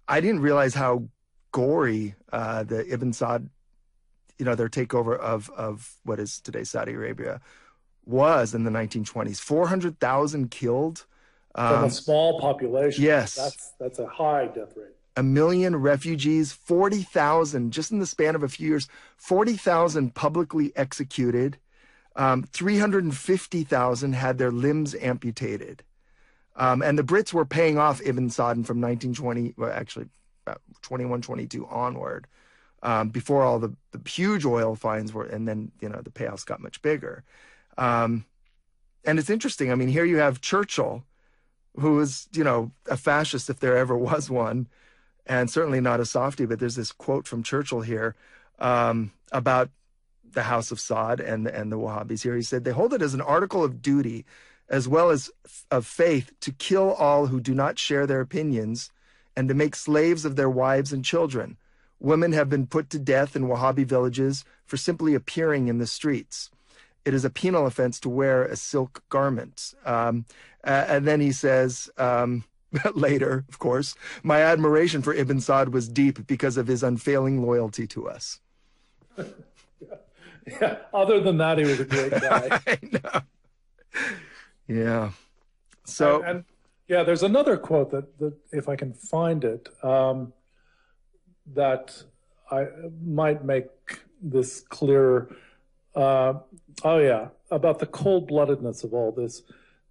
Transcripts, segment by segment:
I didn't realize how gory the Ibn Saud, their takeover of what is today Saudi Arabia was in the 1920s. 400,000 killed. From a small population. Yes. That's a high death rate. 1 million refugees, 40,000, just in the span of a few years, 40,000 publicly executed, 350,000 had their limbs amputated. And the Brits were paying off Ibn Saud from 1920, well, actually about 21, 22 onward, before all the huge oil finds were, and then, the payoffs got much bigger. And it's interesting. I mean, here you have Churchill, who was, a fascist if there ever was one, and certainly not a softie, but there's this quote from Churchill here about the House of Saud and the Wahhabis here. He said, "They hold it as an article of duty as well as of faith to kill all who do not share their opinions and to make slaves of their wives and children. Women have been put to death in Wahhabi villages for simply appearing in the streets. It is a penal offense to wear a silk garment." And then he says, later, of course, "My admiration for Ibn Saud was deep because of his unfailing loyalty to us." Yeah. Other than that, he was a great guy. I know. Yeah. So, and yeah, there's another quote that if I can find it, that I might make this clearer. About the cold-bloodedness of all this.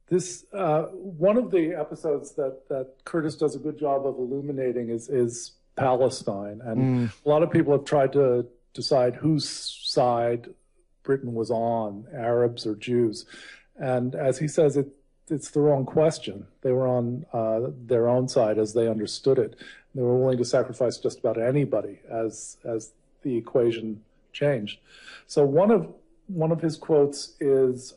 This one of the episodes that Curtis does a good job of illuminating is Palestine, and a lot of people have tried to decide whose side Britain was on, Arabs or Jews, and as he says, it's the wrong question. They were on their own side as they understood it. They were willing to sacrifice just about anybody as the equation changed. So one of his quotes is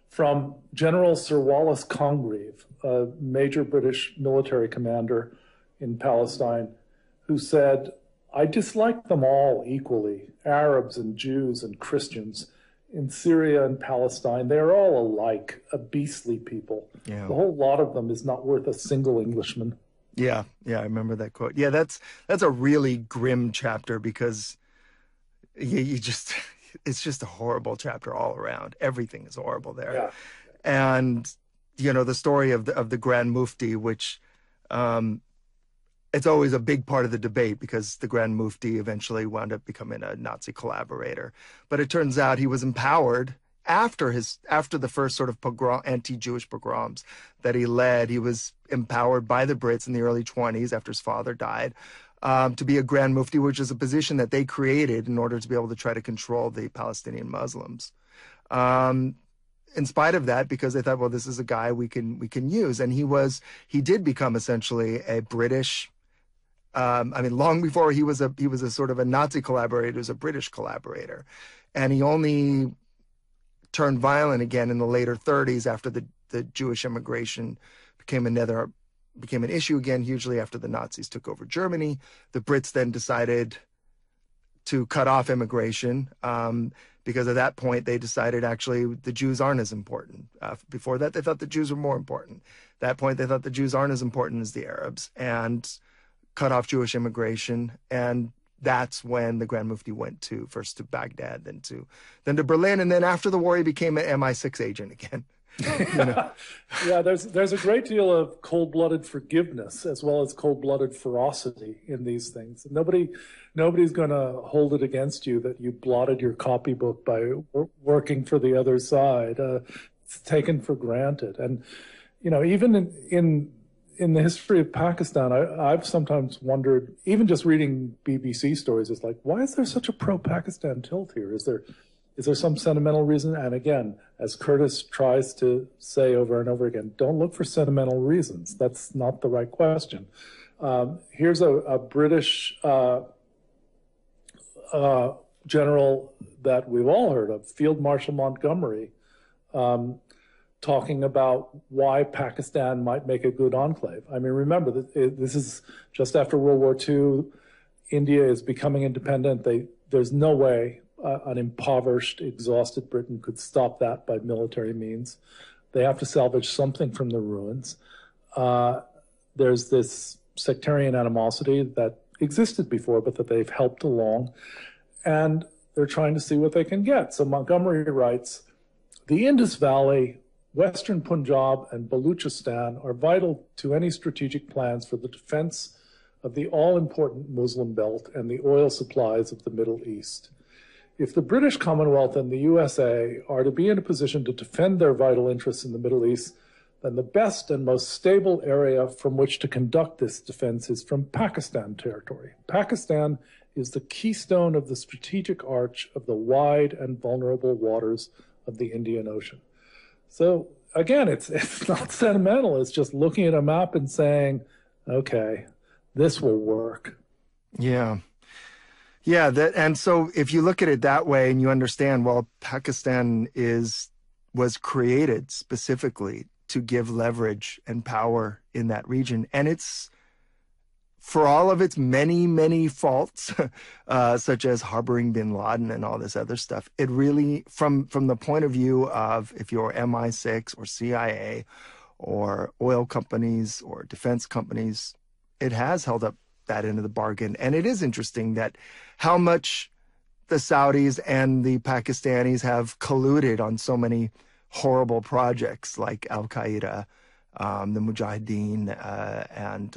from General Sir Wallace Congreve, a major British military commander in Palestine, who said, "I dislike them all equally, Arabs and Jews and Christians. In Syria and Palestine, they are all alike, a beastly people. Yeah. The whole lot of them is not worth a single Englishman." Yeah, I remember that quote. Yeah, that's a really grim chapter because you just it's just a horrible chapter all around. Everything is horrible there. Yeah. And the story of the Grand Mufti, which it's always a big part of the debate because the Grand Mufti eventually wound up becoming a Nazi collaborator. But it turns out he was empowered after the first sort of anti-Jewish pogroms that he led. He was empowered by the Brits in the early 20s after his father died to be a Grand Mufti, which is a position that they created in order to be able to try to control the Palestinian Muslims. In spite of that, because they thought, well, this is a guy we can use, and he did become essentially a British. Long before he was a sort of a Nazi collaborator, he was a British collaborator, and he only turned violent again in the later 30s after the Jewish immigration became an issue again, hugely after the Nazis took over Germany. The Brits then decided to cut off immigration because at that point they decided actually the Jews aren't as important. Before that, they thought the Jews were more important. At that point, they thought the Jews aren't as important as the Arabs and cut off Jewish immigration. And that's when the Grand Mufti went first to Baghdad, then to Berlin, and then after the war, he became an MI6 agent again. Yeah, there's a great deal of cold-blooded forgiveness as well as cold-blooded ferocity in these things. Nobody's going to hold it against you that you blotted your copybook by working for the other side. It's taken for granted, and even in the history of Pakistan, I've sometimes wondered, even just reading BBC stories, it's like, why is there such a pro-Pakistan tilt here? Is there some sentimental reason? And again, as Curtis tries to say over and over again, don't look for sentimental reasons. That's not the right question. Here's a British general that we've all heard of, Field Marshal Montgomery, talking about why Pakistan might make a good enclave. I mean, remember, this is just after World War II. India is becoming independent. There's no way an impoverished, exhausted Britain could stop that by military means. They have to salvage something from the ruins. There's this sectarian animosity that existed before, but that they've helped along. And they're trying to see what they can get. So Montgomery writes, the Indus Valley, Western Punjab, and Baluchistan are vital to any strategic plans for the defense of the all-important Muslim belt and the oil supplies of the Middle East. If the British Commonwealth and the USA are to be in a position to defend their vital interests in the Middle East, then the best and most stable area from which to conduct this defense is from Pakistan territory. Pakistan is the keystone of the strategic arch of the wide and vulnerable waters of the Indian Ocean. So again, it's not sentimental. It's just looking at a map and saying, okay, this will work. Yeah. Yeah. And so if you look at it that way and you understand, well, Pakistan was created specifically to give leverage and power in that region. And it's, for all of its many, many faults, such as harboring bin Laden and all this other stuff, it really, from the point of view of if you're MI6 or CIA or oil companies or defense companies, it has held up that end of the bargain. And it is interesting that how much the Saudis and the Pakistanis have colluded on so many horrible projects like Al-Qaeda, the Mujahideen, and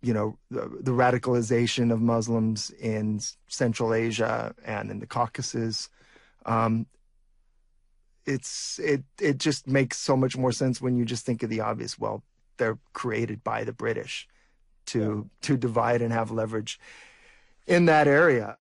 the radicalization of Muslims in Central Asia and in the Caucasus. It just makes so much more sense when you just think of the obvious. Well, they're created by the British to divide and have leverage in that area.